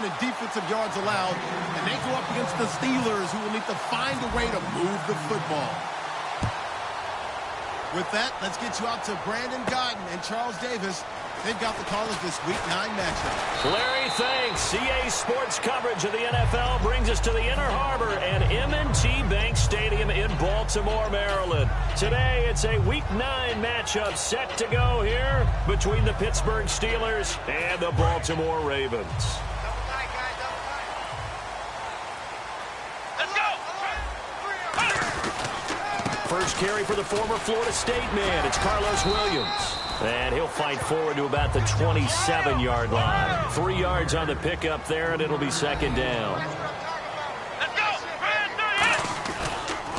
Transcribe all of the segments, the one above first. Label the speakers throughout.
Speaker 1: in defensive yards allowed, and they go up against the Steelers, who will need to find a way to move the football. With that, let's get you out to Brandon Godden and Charles Davis. They've got the call of this Week 9 matchup.
Speaker 2: Larry, thanks. CA Sports coverage of the NFL brings us to the Inner Harbor and M&T Bank Stadium in Baltimore, Maryland. Today, it's a Week 9 matchup set to go here between the Pittsburgh Steelers and the Baltimore Ravens. First carry for the former Florida State man. It's Carlos Williams. And he'll fight forward to about the 27-yard line. 3 yards on the pickup there, and it'll be second down.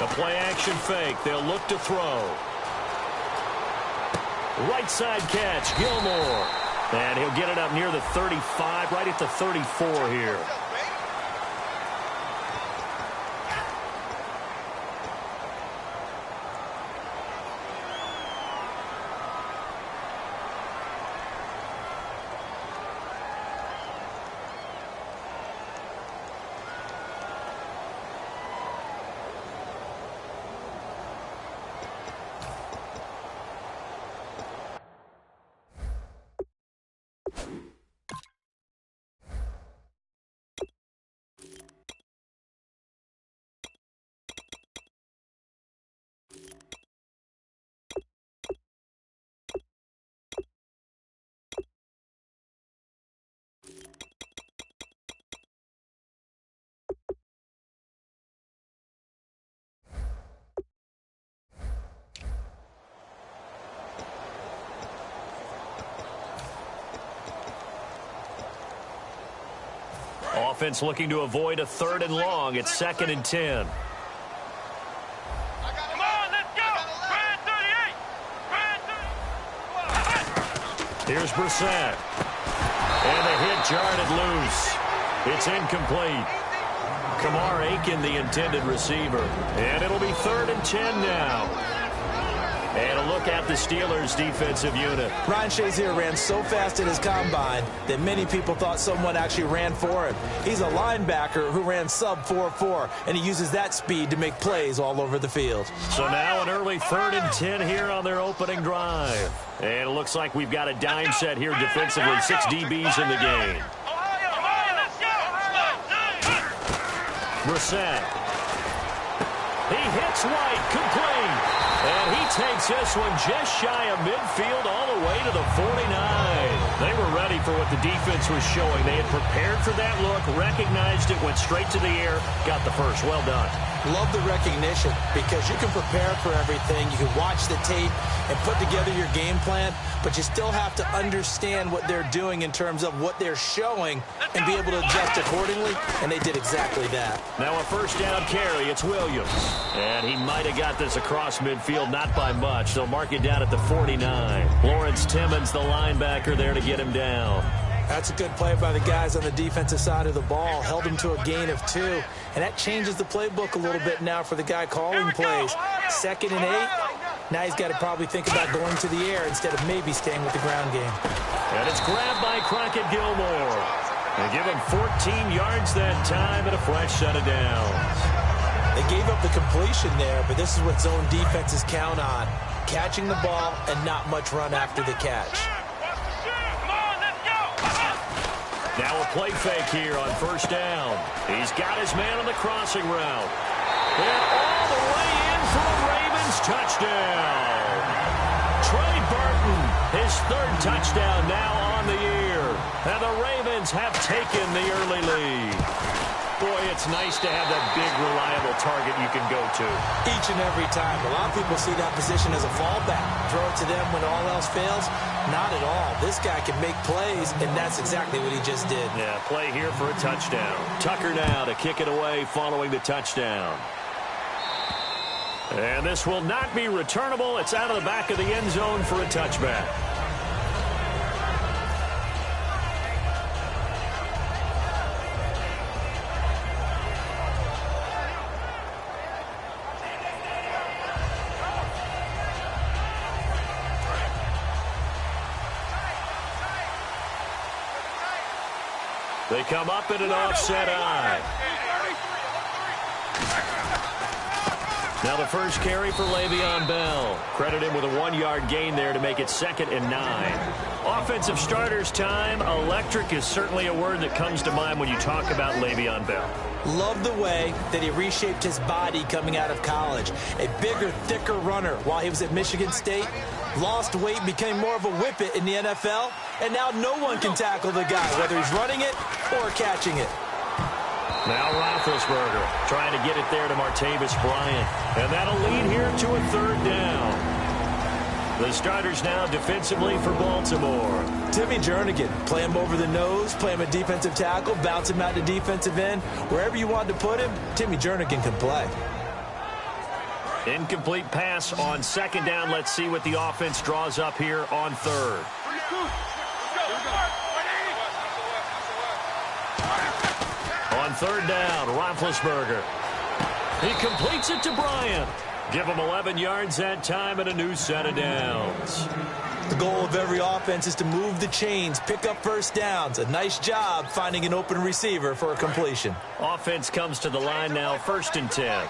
Speaker 2: A play-action fake. They'll look to throw. Right side catch, Gilmore. And he'll get it up near the 35, right at the 34 here. Offense looking to avoid a 3rd and long. It's 2nd and 10.
Speaker 3: Come on, let's go! Brand 38!
Speaker 2: Here's Brissett. And the hit jarred it loose. It's incomplete. Kamar Aiken, the intended receiver. And it'll be 3rd and 10 now. And a look at the Steelers' defensive unit.
Speaker 4: Ryan Shazier ran so fast at his combine that many people thought someone actually ran for him. He's a linebacker who ran sub 4.4, and he uses that speed to make plays all over the field.
Speaker 2: So now an early 3rd and 10 here on their opening drive. And it looks like we've got a dime set here defensively. 6 DBs in the game. Brissett. He hits White, complete. And he takes this one just shy of midfield all the way to the 49. They were ready for what the defense was showing. They had prepared for that look, recognized it, went straight to the air, got the first. Well done.
Speaker 4: Love the recognition because you can prepare for everything. You can watch the tape and put together your game plan, but you still have to understand what they're doing in terms of what they're showing and be able to adjust accordingly, and they did exactly that.
Speaker 2: Now a first down carry. It's Williams. And he might have got this across midfield, not by much. They'll mark it down at the 49. Lawrence Timmons, the linebacker, there to get him down.
Speaker 4: That's a good play by the guys on the defensive side of the ball. Held him to a gain of 2. And that changes the playbook a little bit now for the guy calling plays. 2nd and 8. Now he's got to probably think about going to the air instead of maybe staying with the ground game.
Speaker 2: And it's grabbed by Crockett Gilmore. They give him 14 yards that time and a fresh set of downs.
Speaker 4: They gave up the completion there, but this is what zone defenses count on. Catching the ball and not much run after the catch.
Speaker 2: Now a play fake here on first down. He's got his man on the crossing route. And all the way in for a Ravens touchdown. Trey Burton, his 3rd touchdown now on the year. And the Ravens have taken the early lead. Boy, it's nice to have that big, reliable target you can go to.
Speaker 4: Each and every time. A lot of people see that position as a fallback. Throw it to them when all else fails. Not at all. This guy can make plays, and that's exactly what he just did.
Speaker 2: Yeah, play here for a touchdown. Tucker now to kick it away following the touchdown. And this will not be returnable. It's out of the back of the end zone for a touchback. They come up in an offset eye. Now the first carry for Le'Veon Bell. Credit him with a 1-yard gain there to make it 2nd and 9. Offensive starters time. Electric is certainly a word that comes to mind when you talk about Le'Veon Bell.
Speaker 4: Love the way that he reshaped his body coming out of college. A bigger, thicker runner while he was at Michigan State. Lost weight, became more of a whippet in the NFL. And now no one can tackle the guy, whether he's running it or catching it.
Speaker 2: Now Roethlisberger trying to get it there to Martavis Bryant. And that'll lead here to a 3rd down. The starters now defensively for Baltimore.
Speaker 4: Timmy Jernigan, play him over the nose, play him at defensive tackle, bounce him out to defensive end. Wherever you want to put him, Timmy Jernigan can play.
Speaker 2: Incomplete pass on 2nd down. Let's see what the offense draws up here on 3rd. On 3rd down, Roethlisberger. He completes it to Bryant. Give him 11 yards that time and a new set of downs.
Speaker 4: The goal of every offense is to move the chains, pick up first downs. A nice job finding an open receiver for a completion.
Speaker 2: Offense comes to the line now, 1st and 10.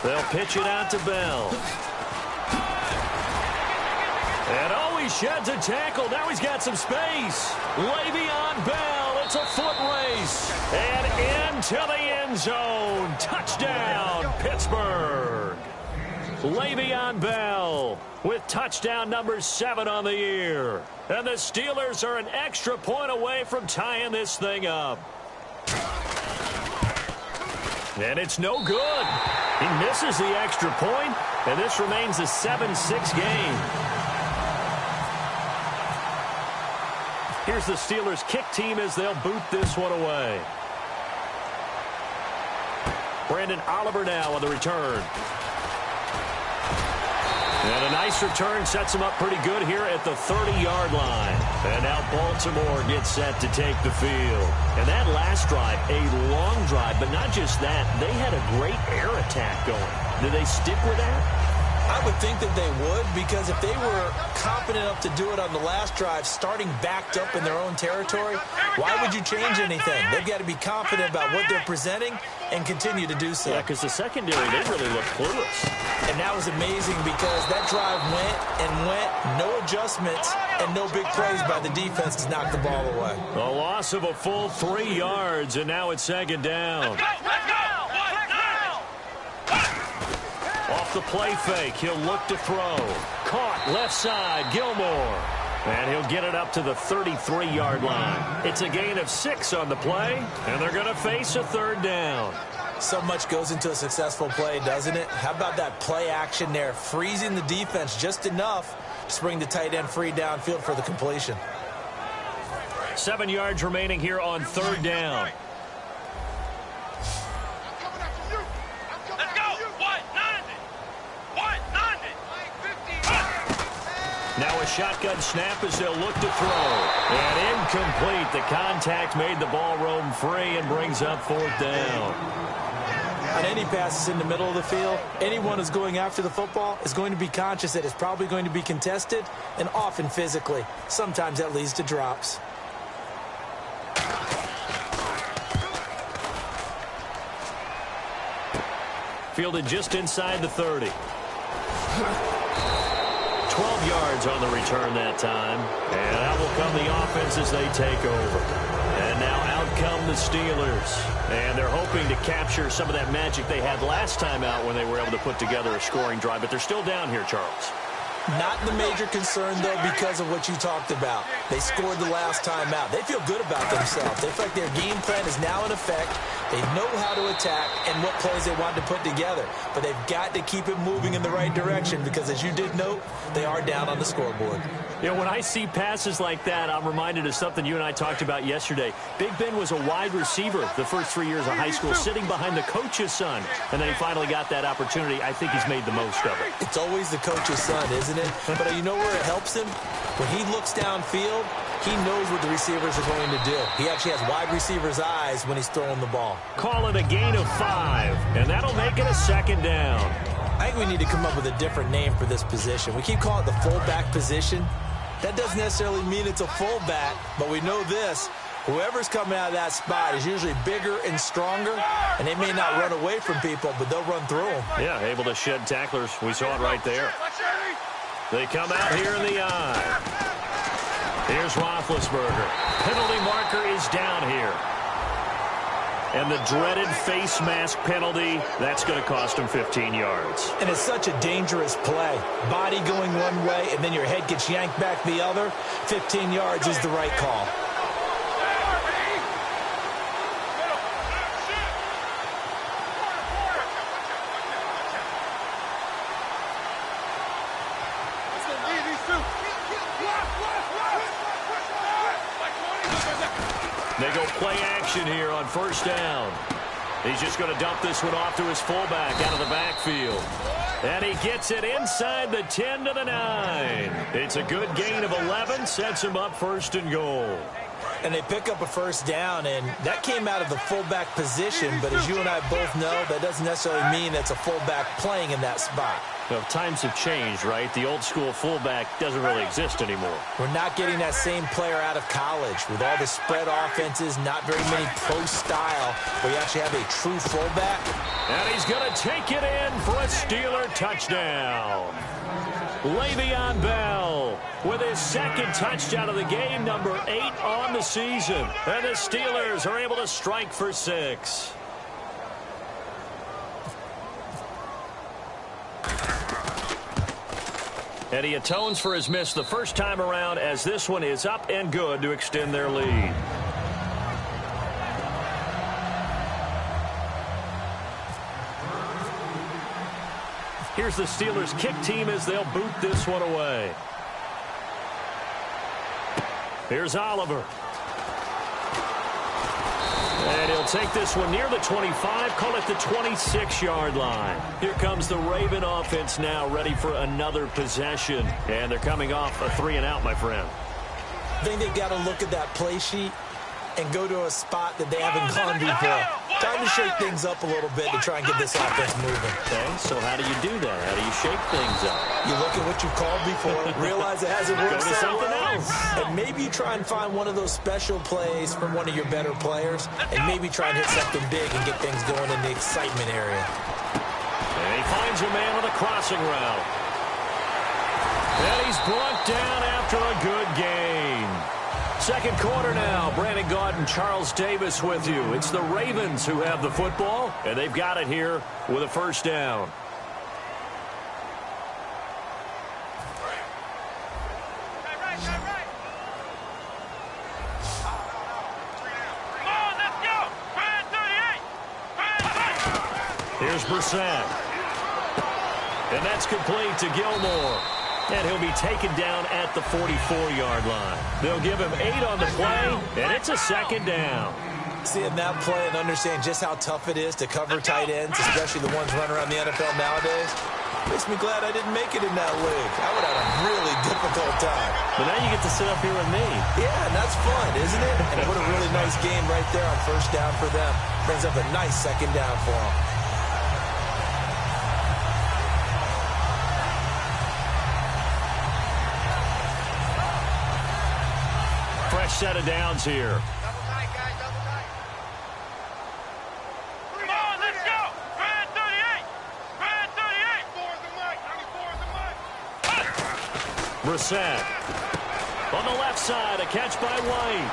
Speaker 2: They'll pitch it out to Bell. And oh, he sheds a tackle. Now he's got some space. Le'Veon Bell. It's a foot race. And into the end zone. Touchdown, Pittsburgh. Le'Veon Bell with touchdown number 7 on the year. And the Steelers are an extra point away from tying this thing up. And it's no good. He misses the extra point, and this remains a 7-6 game. Here's the Steelers' kick team as they'll boot this one away. Brandon Oliver now on the return. And a nice return sets him up pretty good here at the 30-yard line. And now Baltimore gets set to take the field. And that last drive, a long drive, but not just that. They had a great air attack going. Do they stick with that?
Speaker 4: I would think that they would, because if they were confident enough to do it on the last drive, starting backed up in their own territory, why would you change anything? They've got to be confident about what they're presenting and continue to do so.
Speaker 2: Yeah, because the secondary, they really look clueless.
Speaker 4: And that was amazing because that drive went and went, no adjustments, and no big plays by the defense to knock the ball away.
Speaker 2: A loss of a full 3 yards, and now it's 2nd down. Off the play fake, he'll look to throw. Caught left side, Gilmore. And he'll get it up to the 33-yard line. It's a gain of 6 on the play, and they're going to face a 3rd down.
Speaker 4: So much goes into a successful play, doesn't it? How about that play action there, freezing the defense just enough to bring the tight end free downfield for the completion.
Speaker 2: 7 yards remaining here on 3rd down. Now a shotgun snap as they'll look to throw. And incomplete. The contact made the ball roam free and brings up 4th down.
Speaker 4: On any passes in the middle of the field, anyone who's going after the football is going to be conscious that it's probably going to be contested, and often physically. Sometimes that leads to drops.
Speaker 2: Fielded just inside the 30. 12 yards on the return that time. And out will come the offense as they take over. And now out come the Steelers. And they're hoping to capture some of that magic they had last time out when they were able to put together a scoring drive. But they're still down here, Charles.
Speaker 4: Not the major concern, though, because of what you talked about. They scored the last time out. They feel good about themselves. They feel like their game plan is now in effect. They know how to attack and what plays they want to put together. But they've got to keep it moving in the right direction because, as you did note, they are down on the scoreboard.
Speaker 2: You know, when I see passes like that, I'm reminded of something you and I talked about yesterday. Big Ben was a wide receiver the first 3 years of high school, sitting behind the coach's son. And then he finally got that opportunity. I think he's made the most of it.
Speaker 4: It's always the coach's son, isn't isn't it? But you know where it helps him? When he looks downfield, he knows what the receivers are going to do. He actually has wide receivers' eyes when he's throwing the ball.
Speaker 2: Call it a gain of 5, and that'll make it a 2nd down.
Speaker 4: I think we need to come up with a different name for this position. We keep calling it the fullback position. That doesn't necessarily mean it's a fullback, but we know this. Whoever's coming out of that spot is usually bigger and stronger, and they may not run away from people, but they'll run through them.
Speaker 2: Yeah, able to shed tacklers. We saw it right there. They come out here in the eye. Here's Roethlisberger. Penalty marker is down here. And the dreaded face mask penalty, that's going to cost him 15 yards.
Speaker 4: And it's such a dangerous play. Body going one way, and then your head gets yanked back the other. 15 yards is the right call.
Speaker 2: They go play action here on 1st down. He's just going to dump this one off to his fullback out of the backfield. And he gets it inside the 10 to the 9. It's a good gain of 11, sets him up 1st and goal.
Speaker 4: And they pick up a 1st down, and that came out of the fullback position, but as you and I both know, that doesn't necessarily mean it's a fullback playing in that spot.
Speaker 2: Well, times have changed, right? The old school fullback doesn't really exist anymore.
Speaker 4: We're not getting that same player out of college with all the spread offenses, not very many pro style, where you actually have a true fullback.
Speaker 2: And he's going to take it in for a Steeler touchdown. Le'Veon Bell with his 2nd touchdown of the game, number 8 on the season. And the Steelers are able to strike for 6. And he atones for his miss the first time around, as this one is up and good to extend their lead. Here's the Steelers' kick team as they'll boot this one away. Here's Oliver. And he'll take this one near the 25, call it the 26-yard line. Here comes the Raven offense now, ready for another possession. And they're coming off a 3-and-out, my friend.
Speaker 4: I think they've got to look at that play sheet and go to a spot that they haven't gone before. Time to shake things up a little bit to try and get this offense moving.
Speaker 2: Okay, so how do you do that? How do you shake things up?
Speaker 4: You look at what you've called before, realize it hasn't worked
Speaker 2: Go to
Speaker 4: so
Speaker 2: something
Speaker 4: well,
Speaker 2: else.
Speaker 4: and maybe you try and find one of those special plays from one of your better players, and maybe try and hit something big and get things going in the excitement area.
Speaker 2: And he finds a man on the crossing route. And he's brought down after a good game. 2nd quarter now. Brandon Gaudin, Charles Davis with you. It's the Ravens who have the football, and they've got it here with a 1st down. Here's Brissett. And that's complete to Gilmore. And he'll be taken down at the 44-yard line. They'll give him 8 on the play, and it's a 2nd down.
Speaker 4: Seeing that play and understand just how tough it is to cover tight ends, especially the ones running around the NFL nowadays, makes me glad I didn't make it in that league. I would have had a really difficult time.
Speaker 2: But now you get to sit up here with me.
Speaker 4: Yeah, and that's fun, isn't it? And what a really nice game right there on 1st down for them. Brings up a nice 2nd down for them.
Speaker 2: Fresh set of downs here.
Speaker 3: Double tight, guys, double tight. Come on, let's go. Brand 38. Brand 38. 4 is the mic. 94 is the mic.
Speaker 2: Brissett. On the left side, a catch by White.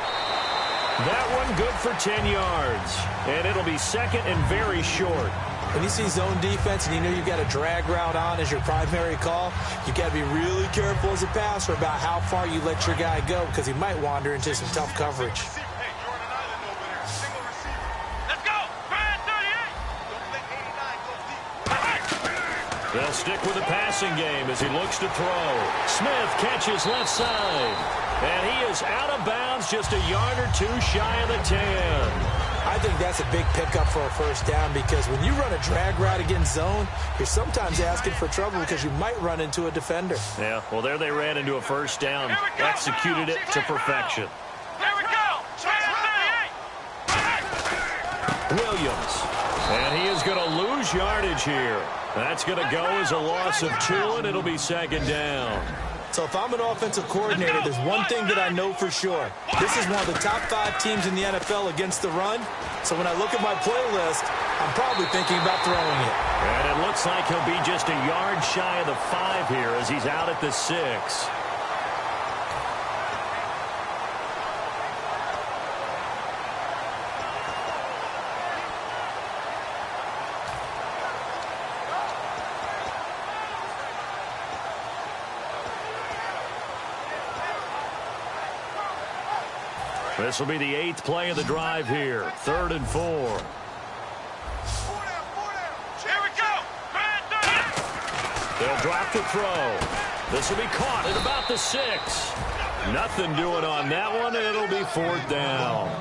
Speaker 2: That one good for 10 yards. And it'll be 2nd and very short.
Speaker 4: When you see zone defense and you know you've got a drag route on as your primary call, you've got to be really careful as a passer about how far you let your guy go because he might wander into some tough coverage.
Speaker 3: Hey, Jordan Island over there. Single receiver. Let's go. Brand 38. Don't let 89 go deep.
Speaker 2: They'll stick with the passing game as he looks to throw. Smith catches left side. And he is out of bounds just a yard or two shy of the 10.
Speaker 4: I I think that's a big pickup for a first down because when you run a drag route against zone, you're sometimes asking for trouble because you might run into a defender.
Speaker 2: Yeah, well, there they ran into a first down, executed it to perfection.
Speaker 3: Here we go.
Speaker 2: Williams, and he is going to lose yardage here. That's going to go as a loss of 2, and it'll be second down.
Speaker 4: So if I'm an offensive coordinator, there's one thing that I know for sure. This is one of the top 5 teams in the NFL against the run. So when I look at my playlist, I'm probably thinking about throwing it.
Speaker 2: And it looks like he'll be just a yard shy of the 5 here as he's out at the 6. This will be the 8th play of the drive here. 3rd and 4.
Speaker 3: Here we go.
Speaker 2: They'll drop the throw. This will be caught at about the 6. Nothing doing on that one, and it'll be 4th down.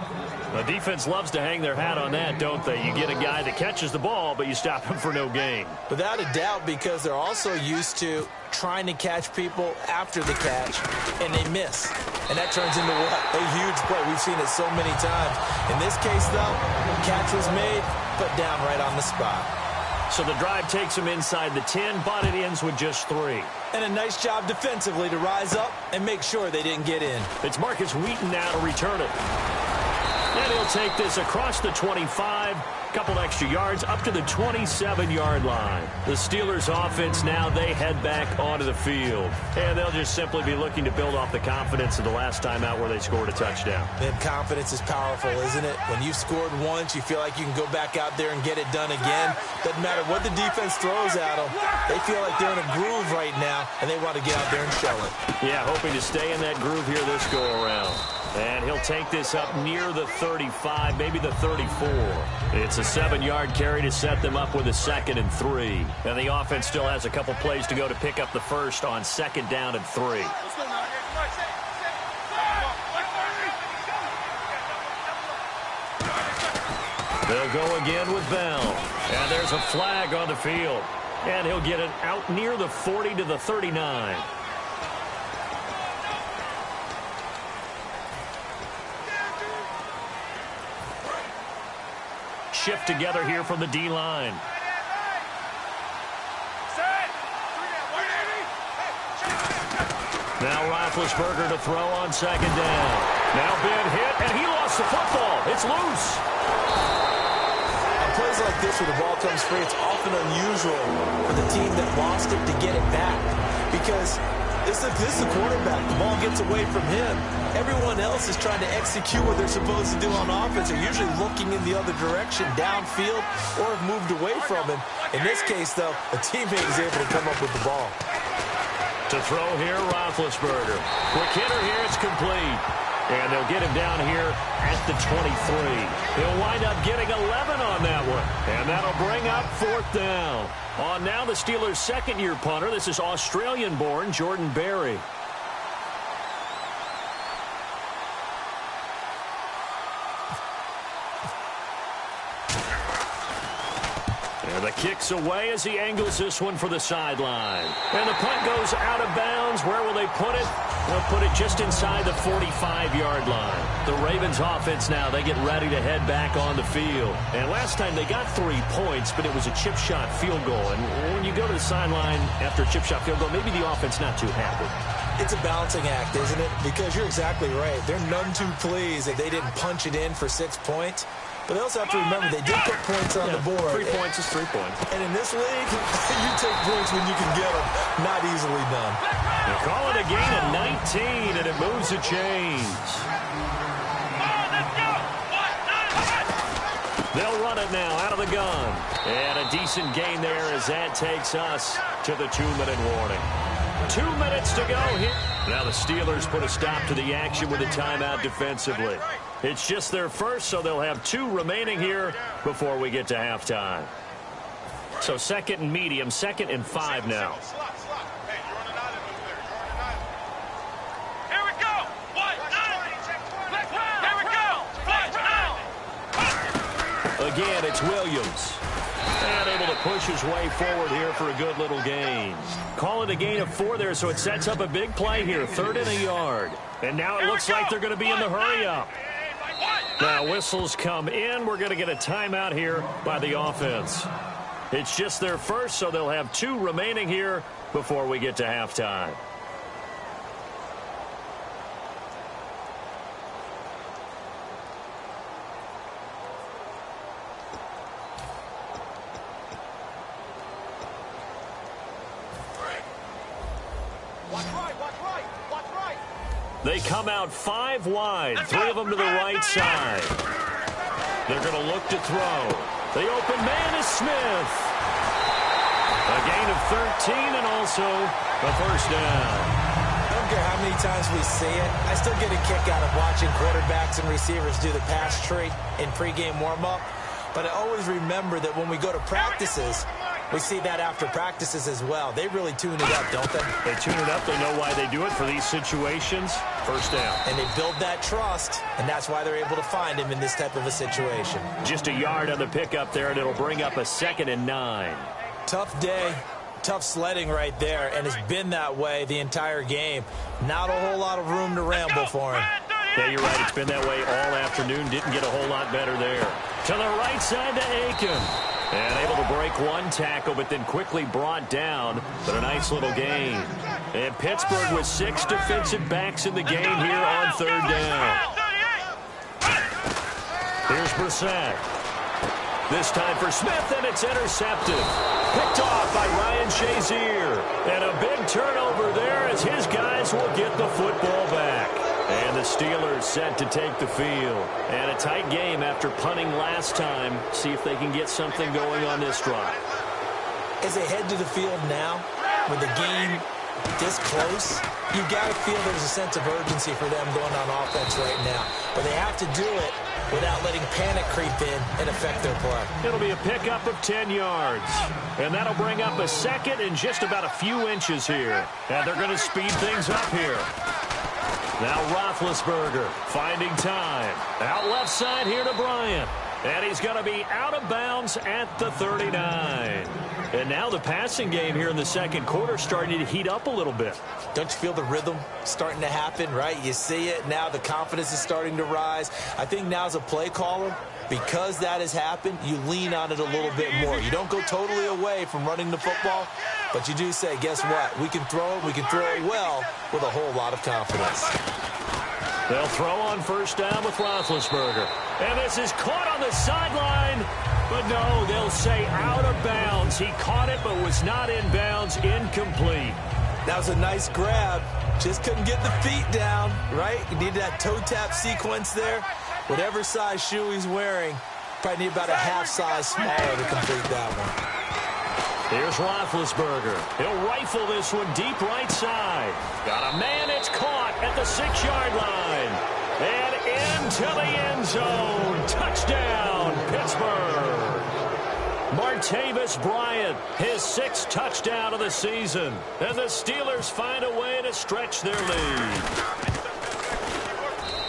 Speaker 2: The defense loves to hang their hat on that, don't they? You get a guy that catches the ball, but you stop him for no gain.
Speaker 4: Without a doubt, because they're also used to trying to catch people after the catch, and they miss. And that turns into what? A huge play. We've seen it so many times. In this case, though, catch was made, put down right on the spot.
Speaker 2: So the drive takes them inside the 10, but it ends with just 3.
Speaker 4: And a nice job defensively to rise up and make sure they didn't get in.
Speaker 2: It's Marcus Wheaton now to return it. And he'll take this across the 25, couple extra yards, up to the 27-yard line. The Steelers' offense now, they head back onto the field. And they'll just simply be looking to build off the confidence of the last time out where they scored a touchdown.
Speaker 4: And confidence is powerful, isn't it? When you've scored once, you feel like you can go back out there and get it done again. Doesn't matter what the defense throws at them. They feel like they're in a groove right now, and they want to get out there and show it.
Speaker 2: Yeah, hoping to stay in that groove here this go-around. And he'll take this up near the 35, maybe the 34. It's a 7-yard carry to set them up with a 2nd and 3. And the offense still has a couple plays to go to pick up the first on 2nd down and 3. They'll go again with Bell. And there's a flag on the field. And he'll get it out near the 40 to the 39. Shift together here from the D-line. Now Roethlisberger to throw on 2nd down. Now Ben hit, and he lost the football. It's loose.
Speaker 4: On plays like this where the ball comes free, it's often unusual for the team that lost it to get it back because this is the quarterback. The ball gets away from him. Everyone else is trying to execute what they're supposed to do on offense. They're usually looking in the other direction, downfield, or have moved away from him. In this case, though, a teammate is able to come up with the ball.
Speaker 2: To throw here, Roethlisberger. Quick hitter here, it's complete. And they'll get him down here at the 23. He'll wind up getting 11 on that one. And that'll bring up 4th down. On now the Steelers' 2nd-year punter. This is Australian-born Jordan Berry. And the kick's away as he angles this one for the sideline. And the punt goes out of bounds. Where will they put it? They'll put it just inside the 45-yard line. The Ravens offense now, they get ready to head back on the field. And last time they got 3 points, but it was a chip shot field goal. And when you go to the sideline after a chip shot field goal, maybe the offense not too happy.
Speaker 4: It's a balancing act, isn't it? Because you're exactly right. They're none too pleased that they didn't punch it in for 6 points. But they also have to remember they did put points on the board.
Speaker 2: 3 points is 3 points.
Speaker 4: And in this league, you take points when you can get them. Not easily done.
Speaker 2: They call it a gain of 19, and it moves the chains. They'll run it now out of the gun. And a decent gain there as that takes us to the 2-minute warning. 2 minutes to go here. Now the Steelers put a stop to the action with a timeout defensively. It's just their first, so they'll have 2 remaining here before we get to halftime. So 2nd and medium, 2nd and 5 now. again, it's Williams. And able to push his way forward here for a good little gain. Call it a gain of 4 there, so it sets up a big play here. 3rd and a yard. And now it looks like they're going to be in the hurry-up. Now whistles come in. We're going to get a timeout here by the offense. It's just their first, so they'll have 2 remaining here before we get to halftime. They come out 5 wide, 3 of them to the right side. They're going to look to throw. The open man is Smith. A gain of 13 and also a first down.
Speaker 4: I don't care how many times we see it. I still get a kick out of watching quarterbacks and receivers do the pass tree in pregame warm-up. But I always remember that when we go to practices, we see that after practices as well. They really tune it up, don't they?
Speaker 2: They tune it up. They know why they do it for these situations. First down.
Speaker 4: And they build that trust, and that's why they're able to find him in this type of a situation.
Speaker 2: Just a yard on the pickup there, and it'll bring up a 2nd and 9.
Speaker 4: Tough day, tough sledding right there, and it's been that way the entire game. Not a whole lot of room to ramble for him.
Speaker 2: Yeah, you're right. It's been that way all afternoon. Didn't get a whole lot better there. To the right side to Aiken. And able to break 1 tackle, but then quickly brought down. But a nice little gain. And Pittsburgh with 6 defensive backs in the game here on 3rd down. Here's Brissett. This time for Smith, and it's intercepted. Picked off by Ryan Shazier. And a big turnover there as his guys will get the football back. And the Steelers set to take the field. And a tight game after punting last time. See if they can get something going on this drive.
Speaker 4: As they head to the field now, with the game this close, you've got to feel there's a sense of urgency for them going on offense right now. But they have to do it without letting panic creep in and affect their play.
Speaker 2: It'll be a pickup of 10 yards. And that'll bring up a 2nd and just about a few inches here. And they're going to speed things up here. Now Roethlisberger finding time. Out left side here to Bryant. And he's going to be out of bounds at the 39. And now the passing game here in the 2nd quarter starting to heat up a little bit.
Speaker 4: Don't you feel the rhythm starting to happen, right? You see it now. The confidence is starting to rise. I think now as a play caller, because that has happened, you lean on it a little bit more. You don't go totally away from running the football, but you do say, guess what? We can throw it. We can throw it well with a whole lot of confidence.
Speaker 2: They'll throw on 1st down with Roethlisberger. And this is caught on the sideline. But no, they'll say out of bounds. He caught it but was not in bounds. Incomplete.
Speaker 4: That was a nice grab. Just couldn't get the feet down, right? You need that toe tap sequence there. Whatever size shoe he's wearing, probably need about a half size smaller to complete that one.
Speaker 2: Here's Roethlisberger. He'll rifle this one deep right side. Got a man, it's caught at the 6-yard line. And into the end zone. Touchdown, Pittsburgh. Martavis Bryant, his 6th touchdown of the season. And the Steelers find a way to stretch their lead.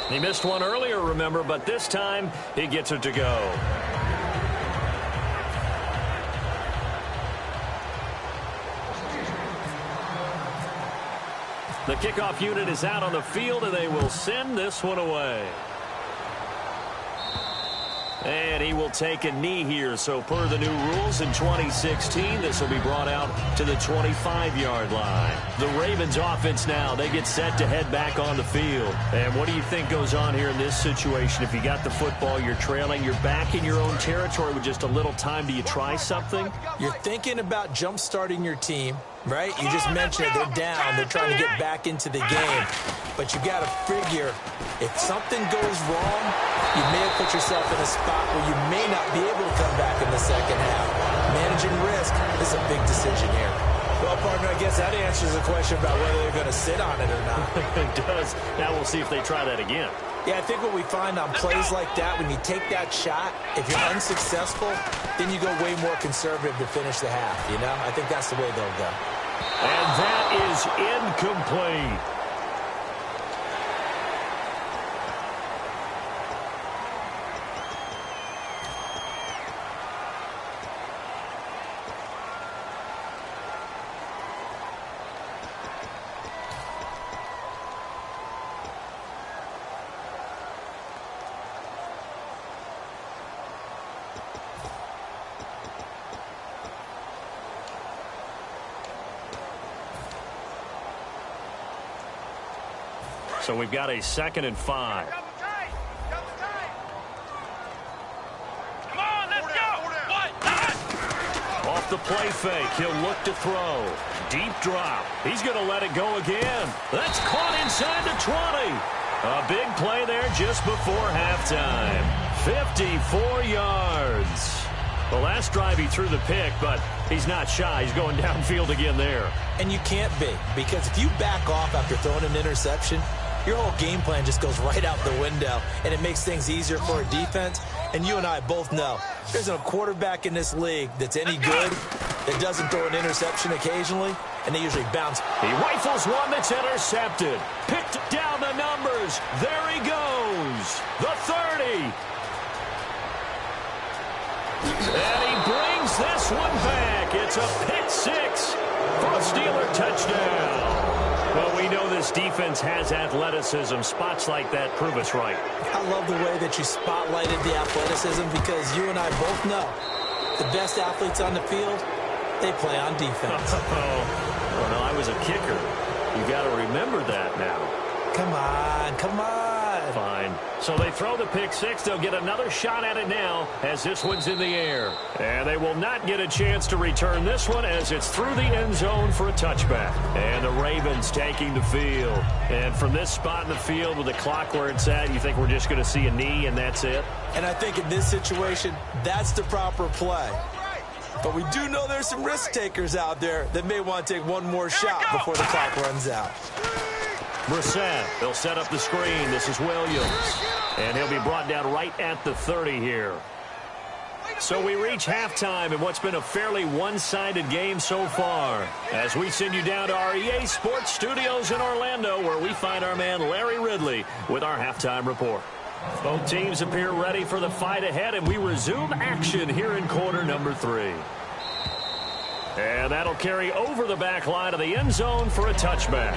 Speaker 2: He missed one earlier, remember, but this time he gets it to go. The kickoff unit is out on the field, and they will send this one away. And he will take a knee here. So per the new rules in 2016, this will be brought out to the 25-yard line. The Ravens offense now, they get set to head back on the field. And what do you think goes on here in this situation? If you got the football, you're trailing, you're back in your own territory with just a little time. Do you try something?
Speaker 4: You're thinking about jump-starting your team, right? You just mentioned it. They're down. They're trying to get back into the game. But you got to figure, if something goes wrong, you may have put yourself in a spot where you may not be able to come back in the second half. Managing risk is a big decision here. Well, partner, I guess that answers the question about whether they're going to sit on it or not.
Speaker 2: It does. Now we'll see if they try that again.
Speaker 4: Yeah, I think what we find on plays like that, when you take that shot, if you're unsuccessful, then you go way more conservative to finish the half, you know? I think that's the way they'll go.
Speaker 2: And that is incomplete. So we've got a 2nd and 5.
Speaker 3: Come on, let's go.
Speaker 2: Off the play fake, he'll look to throw. Deep drop. He's going to let it go again. That's caught inside the 20. A big play there just before halftime. 54 yards. The last drive he threw the pick, but he's not shy. He's going downfield again there.
Speaker 4: And you can't be, because if you back off after throwing an interception, your whole game plan just goes right out the window, and it makes things easier for a defense. And you and I both know there's a quarterback in this league that's any good that doesn't throw an interception occasionally, and they usually bounce.
Speaker 2: He rifles one that's intercepted. Picked down the numbers. There he goes. The 30. And he brings this one back. It's a pick 6 for a Steeler touchdown. Well, we know this defense has athleticism. Spots like that prove us right.
Speaker 4: I love the way that you spotlighted the athleticism, because you and I both know the best athletes on the field, they play on defense.
Speaker 2: Oh, no, I was a kicker. You got to remember that now.
Speaker 4: Come on, come on.
Speaker 2: Fine. So they throw the pick 6. They'll get another shot at it now as this one's in the air. And they will not get a chance to return this one as it's through the end zone for a touchback. And the Ravens taking the field. And from this spot in the field with the clock where it's at, you think we're just going to see a knee and that's it?
Speaker 4: And I think in this situation, that's the proper play. But we do know there's some risk takers out there that may want to take one more shot before the clock runs out.
Speaker 2: Brissett, they'll set up the screen. This is Williams. And he'll be brought down right at the 30 here. So we reach halftime in what's been a fairly one-sided game so far, as we send you down to our EA Sports Studios in Orlando, where we find our man Larry Ridley with our halftime report. Both teams appear ready for the fight ahead, and we resume action here in quarter number 3. And that'll carry over the back line of the end zone for a touchback.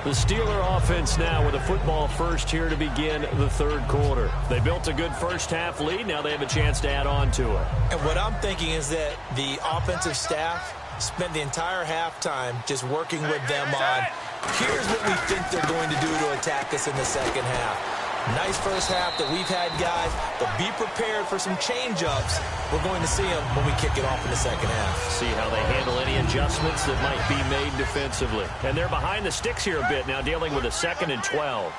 Speaker 2: The Steeler offense now with a football first here to begin the third quarter. They built a good first-half lead. Now they have a chance to add on to it.
Speaker 4: And what I'm thinking is that the offensive staff spent the entire halftime just working with them on, here's what we think they're going to do to attack us in the second half. Nice first half that we've had, guys, but be prepared for some change-ups. We're going to see them when we kick it off in the second half.
Speaker 2: See how they handle any adjustments that might be made defensively. And they're behind the sticks here a bit now, dealing with a 2nd and 12.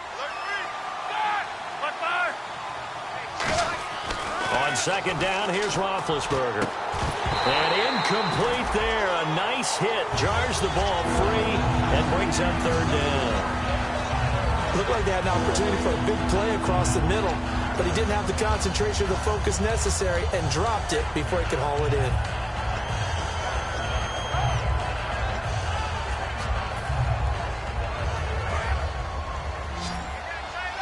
Speaker 2: On 2nd down, here's Roethlisberger. And incomplete there. A nice hit. Jars the ball free and brings up 3rd down.
Speaker 4: Looked like they had an opportunity for a big play across the middle, but he didn't have the concentration or the focus necessary and dropped it before he could haul it in.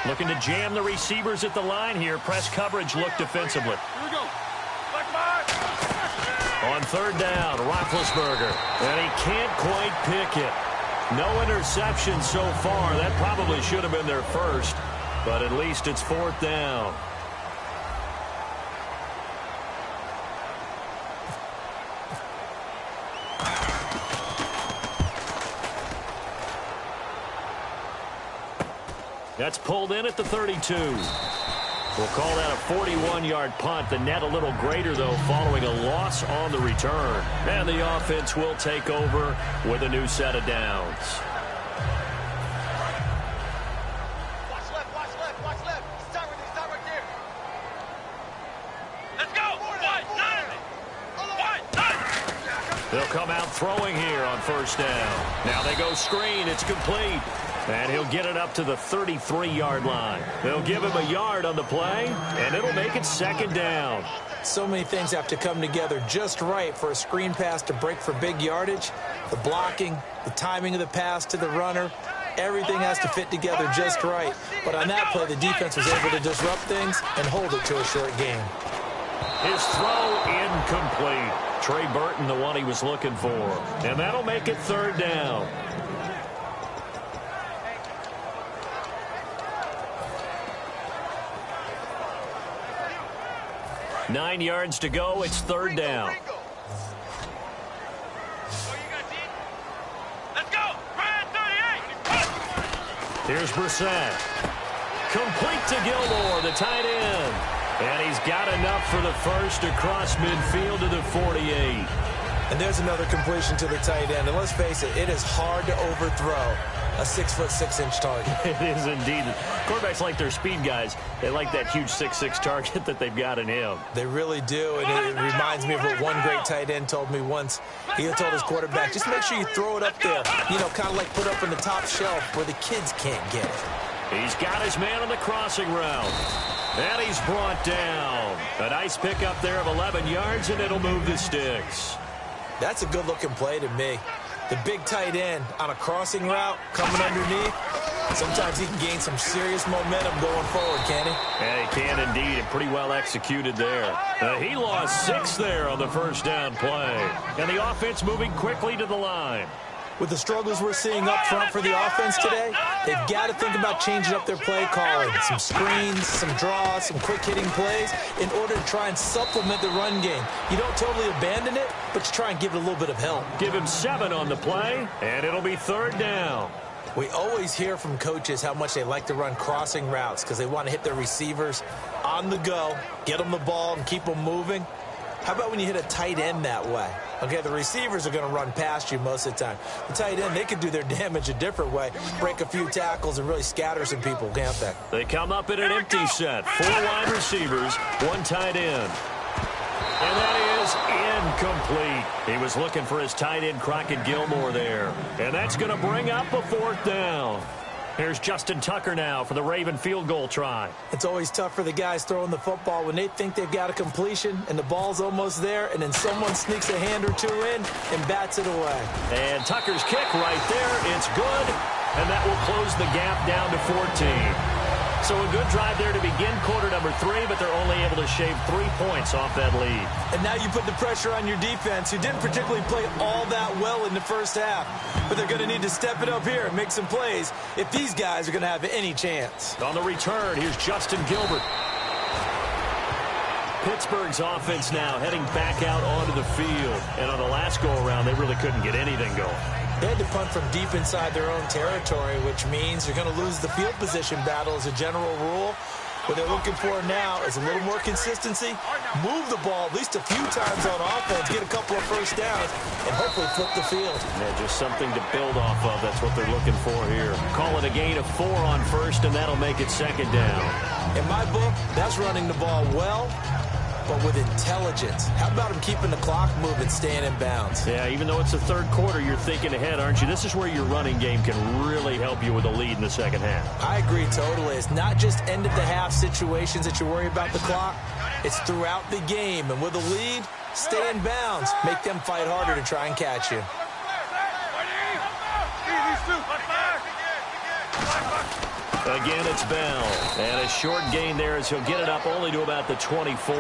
Speaker 2: Looking to jam the receivers at the line here. Press coverage look defensively.
Speaker 3: Here we go.
Speaker 2: On 3rd down, Roethlisberger. And he can't quite pick it. No interception so far. That probably should have been their first, but at least it's 4th down. That's pulled in at the 32. We'll call that a 41-yard punt. The net a little greater, though, following a loss on the return. And the offense will take over with a new set of downs.
Speaker 3: Watch left, watch left, watch left. Start right there. Let's go.
Speaker 2: They'll come out throwing here on 1st down. Now they go screen. It's complete. And he'll get it up to the 33-yard line. They'll give him a yard on the play, and it'll make it 2nd down.
Speaker 4: So many things have to come together just right for a screen pass to break for big yardage. The blocking, the timing of the pass to the runner, everything has to fit together just right. But on that play, the defense was able to disrupt things and hold it to a short game.
Speaker 2: His throw incomplete. Trey Burton, the one he was looking for. And that'll make it 3rd down. 9 yards to go. It's 3rd down. Here's Brissett. Complete to Gilmore, the tight end. And he's got enough for the first across midfield to the 48.
Speaker 4: And there's another completion to the tight end. And let's face it, it is hard to overthrow a 6'6" target.
Speaker 2: It is indeed. Quarterbacks like their speed guys. They like that huge 6'6" target that they've got in him.
Speaker 4: They really do, and it reminds me of what one great tight end told me once. He had told his quarterback, just make sure you throw it up there, you know, kind of like put up in the top shelf where the kids can't get it.
Speaker 2: He's got his man on the crossing route. And he's brought down. A nice pickup there of 11 yards, and it'll move the sticks.
Speaker 4: That's a good-looking play to me. The big tight end on a crossing route coming underneath. Sometimes he can gain some serious momentum going forward, can he?
Speaker 2: Yeah, he can indeed, and pretty well executed there. He lost 6 there on the first down play. And the offense moving quickly to the line.
Speaker 4: With the struggles we're seeing up front for the offense today, they've got to think about changing up their play calling. Some screens, some draws, some quick-hitting plays in order to try and supplement the run game. You don't totally abandon it, but you try and give it a little bit of help.
Speaker 2: Give him 7 on the play, and it'll be 3rd down.
Speaker 4: We always hear from coaches how much they like to run crossing routes because they want to hit their receivers on the go, get them the ball, and keep them moving. How about when you hit a tight end that way? Okay, the receivers are going to run past you most of the time. The tight end, they can do their damage a different way, break a few tackles and really scatter some people, can't they?
Speaker 2: They come up in an empty set. 4 wide receivers, 1 tight end. And that is incomplete. He was looking for his tight end, Crockett Gilmore there. And that's going to bring up a 4th down. Here's Justin Tucker now for the Raven field goal try.
Speaker 4: It's always tough for the guys throwing the football when they think they've got a completion and the ball's almost there, and then someone sneaks a hand or two in and bats it away.
Speaker 2: And Tucker's kick right there. It's good, and that will close the gap down to 14. So a good drive there to begin quarter number 3, but they're only able to shave 3 points off that lead.
Speaker 4: And now you put the pressure on your defense, who didn't particularly play all that well in the first half. But they're going to need to step it up here and make some plays if these guys are going to have any chance.
Speaker 2: On the return, here's Justin Gilbert. Pittsburgh's offense now heading back out onto the field. And on the last go-around, they really couldn't get anything going.
Speaker 4: They had to punt from deep inside their own territory, which means you're going to lose the field position battle as a general rule. What they're looking for now is a little more consistency, move the ball at least a few times on offense, get a couple of first downs, and hopefully flip the field.
Speaker 2: Yeah, just something to build off of. That's what they're looking for here. Call it a gain of 4 on first, and that'll make it 2nd down.
Speaker 4: In my book, that's running the ball well, but with intelligence. How about him keeping the clock moving, staying in bounds?
Speaker 2: Yeah, even though it's the 3rd quarter, you're thinking ahead, aren't you? This is where your running game can really help you with a lead in the 2nd half.
Speaker 4: I agree totally. It's not just end-of-the-half situations that you worry about the clock. It's throughout the game. And with a lead, stay in bounds. Make them fight harder to try and catch you.
Speaker 2: Again, it's Bell. And a short gain there as he'll get it up only to about the 24.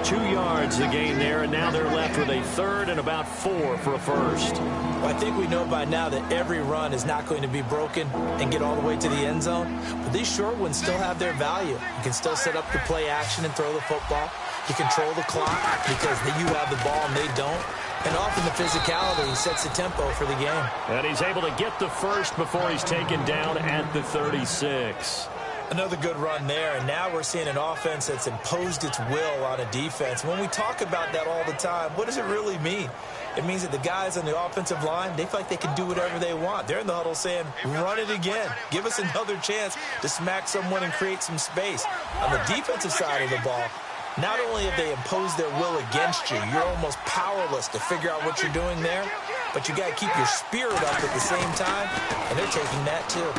Speaker 2: 2 yards the gain there, and now they're left with a 3rd and about 4 for a first.
Speaker 4: Well, I think we know by now that every run is not going to be broken and get all the way to the end zone. But these short ones still have their value. You can still set up the play action and throw the football. You control the clock because you have the ball and they don't. And often the physicality sets the tempo for the game.
Speaker 2: And he's able to get the first before he's taken down at the 36.
Speaker 4: Another good run there, and now we're seeing an offense that's imposed its will on a defense. When we talk about that all the time, what does it really mean? It means that the guys on the offensive line, they feel like they can do whatever they want. They're in the huddle saying, run it again. Give us another chance to smack someone and create some space. On the defensive side of the ball, not only have they imposed their will against you, you're almost powerless to figure out what you're doing there, but you got to keep your spirit up at the same time, and they're taking that too.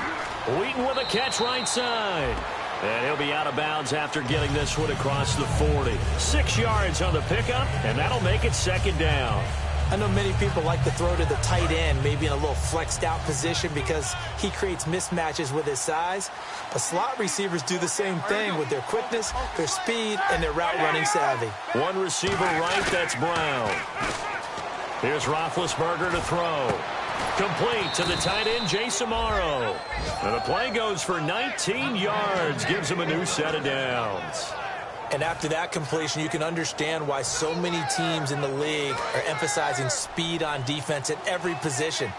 Speaker 2: Wheaton with a catch right side. And he'll be out of bounds after getting this one across the 40. 6 yards on the pickup, and that'll make it 2nd down.
Speaker 4: I know many people like to throw to the tight end, maybe in a little flexed out position because he creates mismatches with his size. But slot receivers do the same thing with their quickness, their speed, and their route running savvy.
Speaker 2: One receiver right, that's Brown. Here's Roethlisberger to throw. Complete to the tight end, Jason Morrow. And the play goes for 19 yards, gives him a new set of downs.
Speaker 4: And after that completion, you can understand why so many teams in the league are emphasizing speed on defense at every position.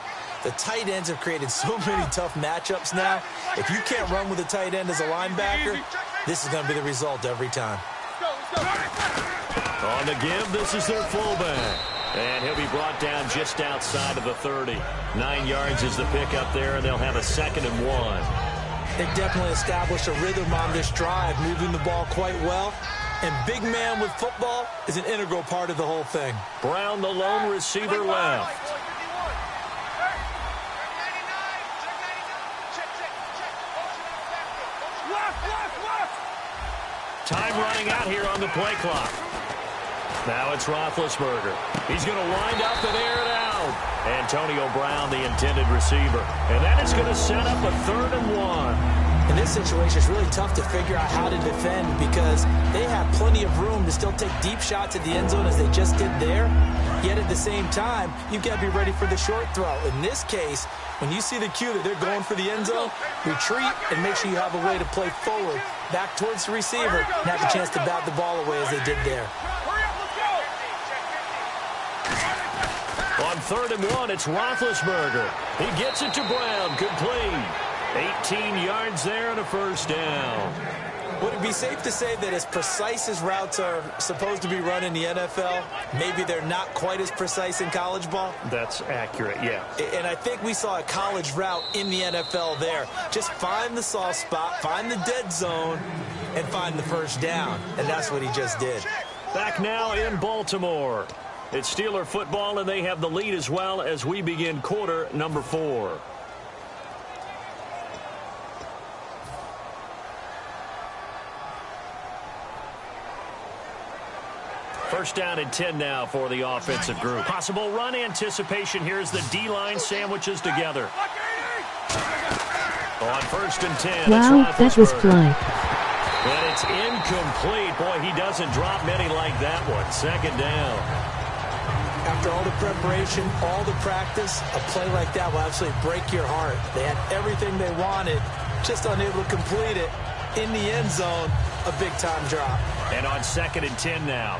Speaker 4: The tight ends have created so many tough matchups now. If you can't run with a tight end as a linebacker, this is going to be the result every time.
Speaker 2: On the give, this is their fullback. And he'll be brought down just outside of the 30. 9 yards is the pickup there, and they'll have a 2nd and 1.
Speaker 4: They've definitely established a rhythm on this drive, moving the ball quite well. And big man with football is an integral part of the whole thing.
Speaker 2: Brown, the lone receiver, left. Time running out here on the play clock. Now it's Roethlisberger. He's going to wind up and air it out. Antonio Brown, the intended receiver. And that is going to set up a 3rd and 1.
Speaker 4: In this situation, it's really tough to figure out how to defend because they have plenty of room to still take deep shots at the end zone as they just did there. Yet at the same time, you've got to be ready for the short throw. In this case, when you see the cue that they're going for the end zone, retreat and make sure you have a way to play forward, back towards the receiver, and have a chance to bat the ball away as they did there.
Speaker 2: On 3rd and 1, it's Roethlisberger. He gets it to Brown, complete. 18 yards there and a 1st down.
Speaker 4: Would it be safe to say that as precise as routes are supposed to be run in the NFL, maybe they're not quite as precise in college ball?
Speaker 2: That's accurate, yeah.
Speaker 4: And I think we saw a college route in the NFL there. Just find the soft spot, find the dead zone, and find the 1st down. And that's what he just did.
Speaker 2: Back now in Baltimore. It's Steeler football, and they have the lead as well as we begin quarter number 4. First down and 10 now for the offensive group. Possible run anticipation here as the D-line sandwiches together. On 1st and 10.
Speaker 5: Wow, that was fly.
Speaker 2: And it's incomplete. Boy, he doesn't drop many like that one. 2nd down.
Speaker 4: After all the preparation, all the practice, a play like that will absolutely break your heart. They had everything they wanted, just unable to complete it. In the end zone, a big-time drop.
Speaker 2: And on 2nd and 10 now.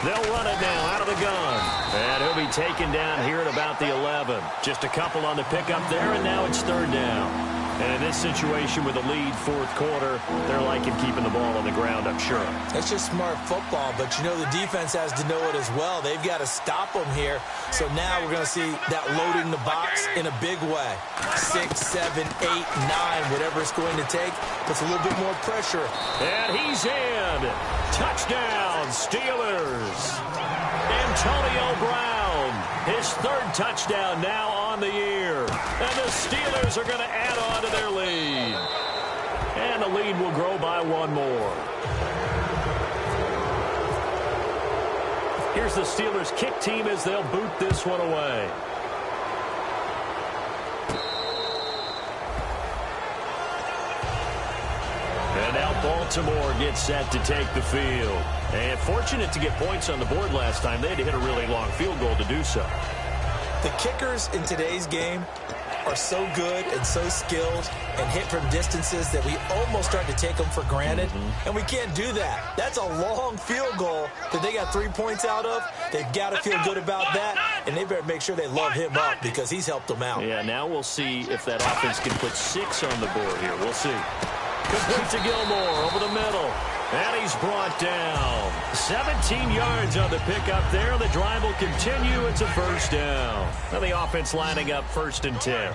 Speaker 2: They'll run it now out of the gun. And he'll be taken down here at about the 11. Just a couple on the pickup there, and now it's 3rd down. And in this situation with a lead 4th quarter, they're liking keeping the ball on the ground, I'm sure.
Speaker 4: It's just smart football, but you know the defense has to know it as well. They've got to stop them here. So now we're going to see that loading the box in a big way. 6, 7, 8, 9, whatever it's going to take, puts a little bit more pressure.
Speaker 2: And he's in. Touchdown, Steelers. Antonio Brown, his 3rd touchdown now on the year. And the Steelers are going to add on to their lead. And the lead will grow by 1 more. Here's the Steelers kick team as they'll boot this one away. And now Baltimore gets set to take the field. And fortunate to get points on the board last time. They had to hit a really long field goal to do so.
Speaker 4: The kickers in today's game are so good and so skilled and hit from distances that we almost start to take them for granted. And we can't do that. That's a long field goal that they got 3 points out of. They've got to feel good about that, and they better make sure they love him up because he's helped them out.
Speaker 2: Yeah, now we'll see if that offense can put 6 on the board here. We'll see. Complete to Gilmore over the middle. And he's brought down. 17 yards on the pickup there. The drive will continue. It's a 1st down. Now the offense lining up 1st and 10.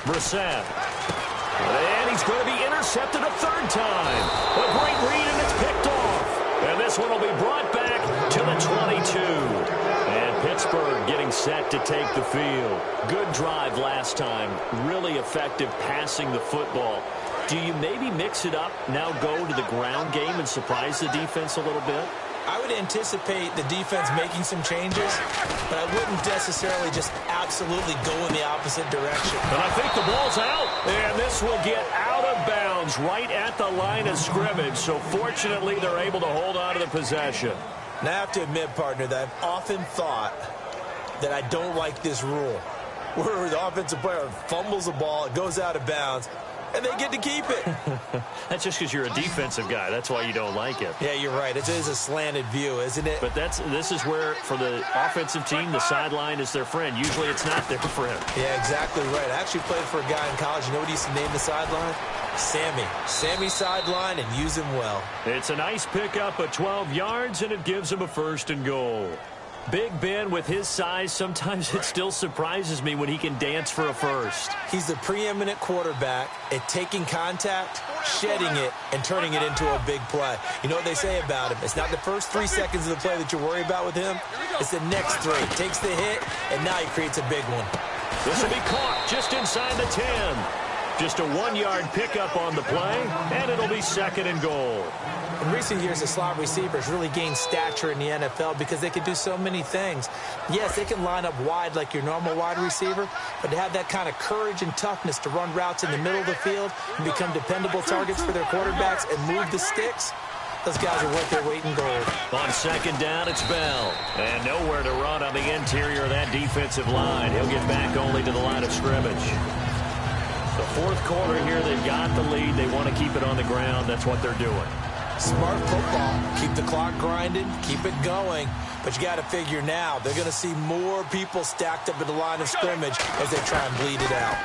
Speaker 2: Brissett. And he's going to be intercepted a 3rd time. A great read, and it's picked off. And this one will be brought back to the 22. And Pittsburgh getting set to take the field. Good drive last time. Really effective passing the football. Do you maybe mix it up, now go to the ground game and surprise the defense a little bit?
Speaker 4: I would anticipate the defense making some changes, but I wouldn't necessarily just absolutely go in the opposite direction.
Speaker 2: And I think the ball's out, and this will get out of bounds right at the line of scrimmage. So fortunately, they're able to hold on to the possession.
Speaker 4: Now, I have to admit, partner, that I've often thought that I don't like this rule, where the offensive player fumbles the ball, it goes out of bounds. and they get to keep it.
Speaker 2: That's just because you're a defensive guy. That's why you don't like it.
Speaker 4: Yeah, you're right. It is a slanted view, isn't it?
Speaker 2: But this is where, for the offensive team, the sideline is their friend. Usually it's not there for him.
Speaker 4: Yeah, exactly right. I actually played for a guy in college. You know what he used to name the sideline? Sammy. Sammy sideline, and use him well.
Speaker 2: It's a nice pickup of 12 yards, and it gives him a 1st and goal. Big Ben, with his size, sometimes it still surprises me when he can dance for a first.
Speaker 4: He's the preeminent quarterback at taking contact, shedding it, and turning it into a big play. You know what they say about him? It's not the first 3 seconds of the play that you worry about with him. It's the next 3. Takes the hit, and now he creates a big one.
Speaker 2: This will be caught just inside the 10. Just a 1-yard pickup on the play, and it'll be 2nd and goal.
Speaker 4: In recent years, the slot receivers really gained stature in the NFL because they can do so many things. Yes, they can line up wide like your normal wide receiver, but to have that kind of courage and toughness to run routes in the middle of the field and become dependable targets for their quarterbacks and move the sticks, those guys are worth their weight in gold.
Speaker 2: On 2nd down, it's Bell. And nowhere to run on the interior of that defensive line. He'll get back only to the line of scrimmage. The 4th quarter here, they've got the lead. They want to keep it on the ground. That's what they're doing.
Speaker 4: Smart football. Keep the clock grinding. Keep it going. But you got to figure now, they're going to see more people stacked up at the line of scrimmage as they try and bleed it out.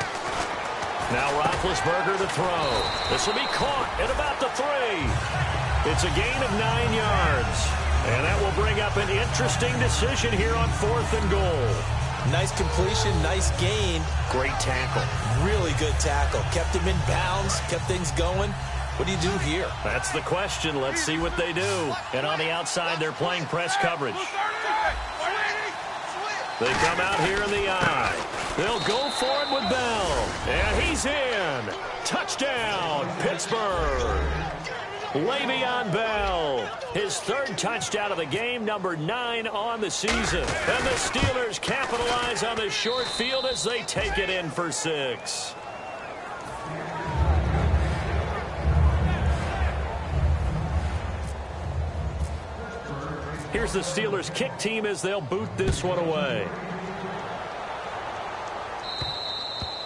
Speaker 2: Now Roethlisberger to throw. This will be caught at about the 3. It's a gain of 9 yards. And that will bring up an interesting decision here on 4th and goal.
Speaker 4: Nice completion, nice gain.
Speaker 2: Great tackle.
Speaker 4: Really good tackle. Kept him in bounds, kept things going. What do you do here?
Speaker 2: That's the question. Let's see what they do. And on the outside, they're playing press coverage. They come out here in the eye. They'll go for it with Bell. And he's in. Touchdown, Pittsburgh. Le'Veon Bell, his 3rd touchdown of the game, number 9 on the season. And the Steelers capitalize on the short field as they take it in for 6. Here's the Steelers kick team as they'll boot this one away.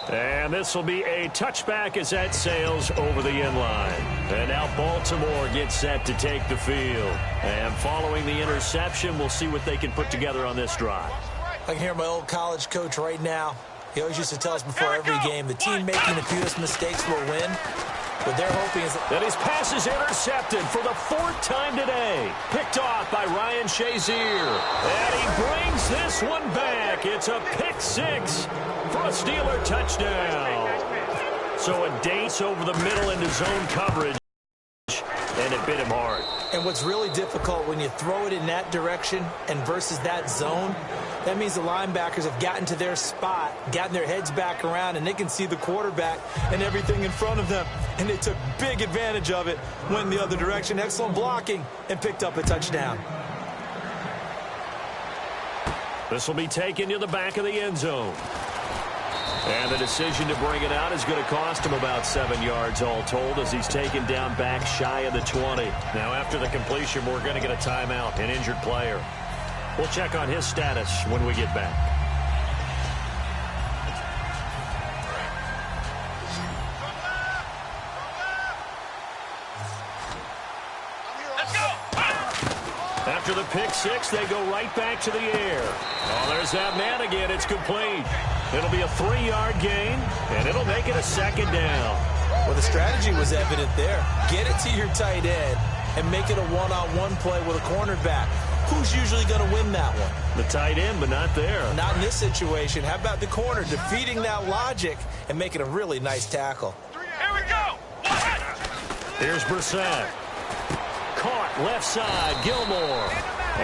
Speaker 2: And this will be a touchback as that sails over the end line. And now Baltimore gets set to take the field. And following the interception, we'll see what they can put together on this drive.
Speaker 4: I can hear my old college coach right now. He always used to tell us before every game, the team making the fewest mistakes will win. What they're hoping is
Speaker 2: that his pass is intercepted for the 4th time today. Picked off by Ryan Shazier. And he brings this one back. It's a pick 6 for a Steeler touchdown. So a dance over the middle into zone coverage. And it bit him hard.
Speaker 4: And what's really difficult when you throw it in that direction and versus that zone, that means the linebackers have gotten to their spot, gotten their heads back around, and they can see the quarterback and everything in front of them. And they took big advantage of it, went the other direction. Excellent blocking, and picked up a touchdown.
Speaker 2: This will be taken to the back of the end zone. And the decision to bring it out is going to cost him about 7 yards all told as he's taken down back shy of the 20. Now after the completion, we're going to get a timeout, an injured player. We'll check on his status when we get back.
Speaker 3: Let's go.
Speaker 2: After the pick 6, they go right back to the air. Oh, there's that man again. It's complete. It'll be a 3-yard gain, and it'll make it a 2nd down.
Speaker 4: Well, the strategy was evident there. Get it to your tight end and make it a one-on-one play with a cornerback. Who's usually going to win that one?
Speaker 2: The tight end, but not there.
Speaker 4: Not in this situation. How about the corner defeating that logic and making a really nice tackle?
Speaker 3: Here we go.
Speaker 2: Here's Brissett. Caught left side, Gilmore.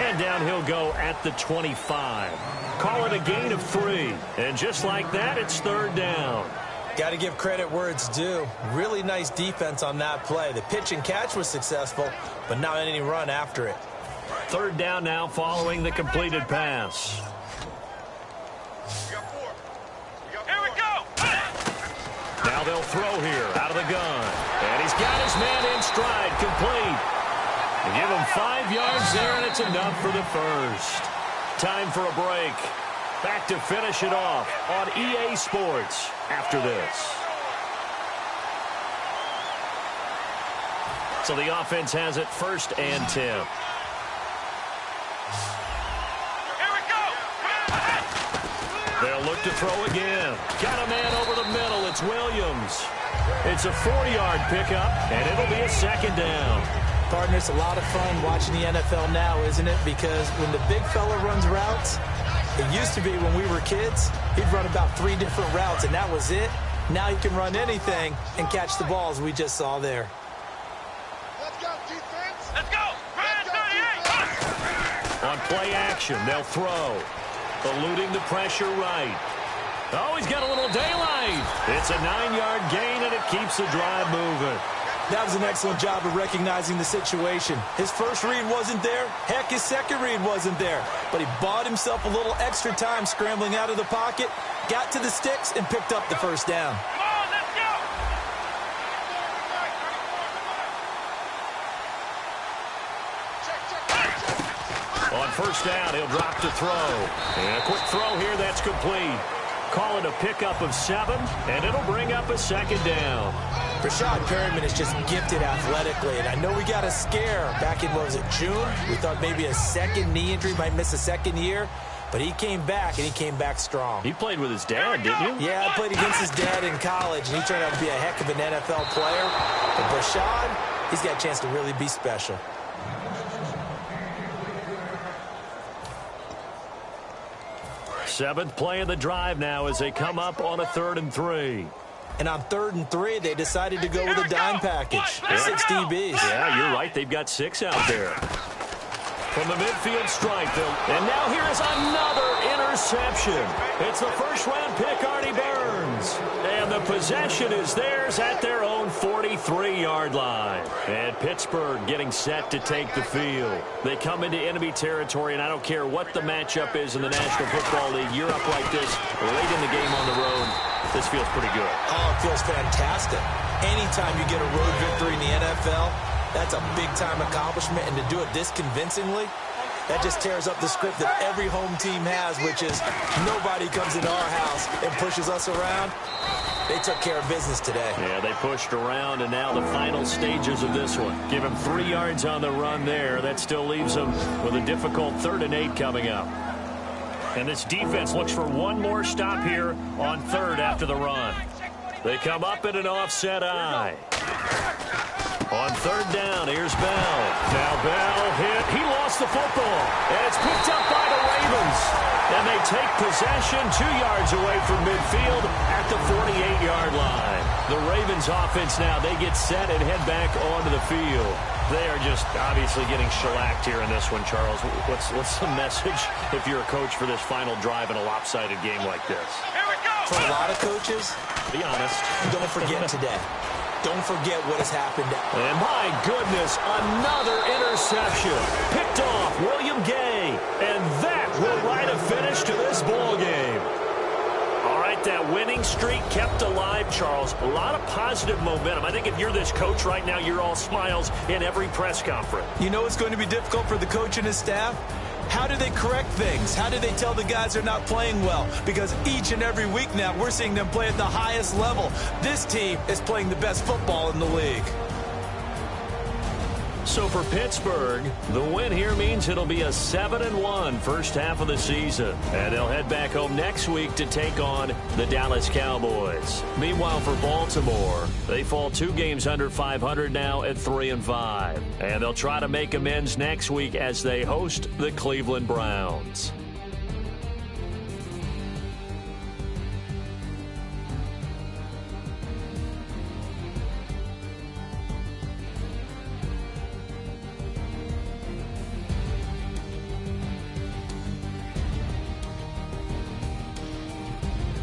Speaker 2: And down he'll go at the 25. Call it a gain of 3. And just like that, it's 3rd down.
Speaker 4: Got to give credit where it's due. Really nice defense on that play. The pitch and catch was successful, but not any run after it.
Speaker 2: 3rd down now following the completed pass.
Speaker 3: Here we go.
Speaker 2: Now they'll throw here out of the gun. And he's got his man in stride, complete. They give him 5 yards there, and it's enough for the 1st. Time for a break. Back to finish it off on EA Sports after this. So the offense has it 1st and 10.
Speaker 3: Here we go.
Speaker 2: They'll look to throw again. Got a man over the middle. It's Williams. It's a 4-yard pickup, and it'll be a 2nd down.
Speaker 4: Partner, it's a lot of fun watching the NFL now, isn't it? Because when the big fella runs routes, it used to be when we were kids, he'd run about 3 different routes, and that was it. Now he can run anything and catch the balls we just saw there.
Speaker 3: Let's go, defense. Let's go. Let's go, defense.
Speaker 2: On play action, they'll throw. Eluding the pressure right. Oh, he's got a little daylight. It's a 9-yard gain, and it keeps the drive moving.
Speaker 4: That was an excellent job of recognizing the situation. His first read wasn't there. Heck, his second read wasn't there. But he bought himself a little extra time scrambling out of the pocket, got to the sticks, and picked up the 1st down.
Speaker 3: Come on, let's go.
Speaker 2: On 1st down, he'll drop to throw. And a quick throw here, that's complete. Call it a pickup of 7, and it'll bring up a 2nd down.
Speaker 4: Rashad Perryman is just gifted athletically, and I know we got a scare back in, what was it, June? We thought maybe a 2nd knee injury, might miss a 2nd year, but he came back, and he came back strong.
Speaker 2: He played with his dad, didn't you?
Speaker 4: Yeah, I played against his dad in college, and he turned out to be a heck of an NFL player. But Rashad, he's got a chance to really be special.
Speaker 2: Seventh play of the drive now as they come up on a 3rd and 3.
Speaker 4: And on 3rd and 3, they decided to go with a dime package. 6 DBs.
Speaker 2: Yeah, you're right. They've got 6 out there. From the midfield stripe, and now here is another interception. It's the 1st-round pick, Artie Burns. And the possession is theirs at their own 43-yard line. And Pittsburgh getting set to take the field. They come into enemy territory, and I don't care what the matchup is in the National Football League. You're up like this late in the game on the road. This feels pretty good.
Speaker 4: Oh, it feels fantastic. Anytime you get a road victory in the NFL, that's a big-time accomplishment, and to do it this convincingly, that just tears up the script that every home team has, which is nobody comes into our house and pushes us around. They took care of business today.
Speaker 2: Yeah, they pushed around, and now the final stages of this one. Give him 3 yards on the run there. That still leaves them with a difficult 3rd and 8 coming up. And this defense looks for one more stop here on 3rd after the run. They come up in an offset eye. On 3rd down, here's Bell. Now Bell hit. He lost the football. And it's picked up by the Ravens. And they take possession 2 yards away from midfield at the 48-yard line. The Ravens offense now, they get set and head back onto the field. They are just obviously getting shellacked here in this one, Charles. What's the message if you're a coach for this final drive in a lopsided game like this?
Speaker 3: Here we go.
Speaker 4: For a lot of coaches,
Speaker 2: Be honest.
Speaker 4: don't forget today. Don't forget what has happened.
Speaker 2: And my goodness, another interception. Picked off William Gay. And that will write a finish to this ball game. All right, that winning streak kept alive, Charles. A lot of positive momentum. I think if you're this coach right now, you're all smiles in every press conference.
Speaker 4: You know it's going to be difficult for the coach and his staff? How do they correct things? How do they tell the guys they're not playing well? Because each and every week now, we're seeing them play at the highest level. This team is playing the best football in the league.
Speaker 2: So for Pittsburgh, the win here means it'll be a 7-1 first half of the season. And they'll head back home next week to take on the Dallas Cowboys. Meanwhile, for Baltimore, they fall 2 games under 500 now at 3-5. And they'll try to make amends next week as they host the Cleveland Browns.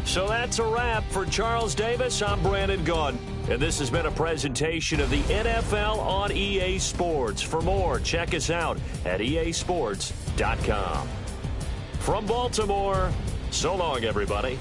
Speaker 2: So that's a wrap. For Charles Davis, I'm Brandon Gaudin. And this has been a presentation of the NFL on EA Sports. For more, check us out at easports.com. From Baltimore, so long, everybody.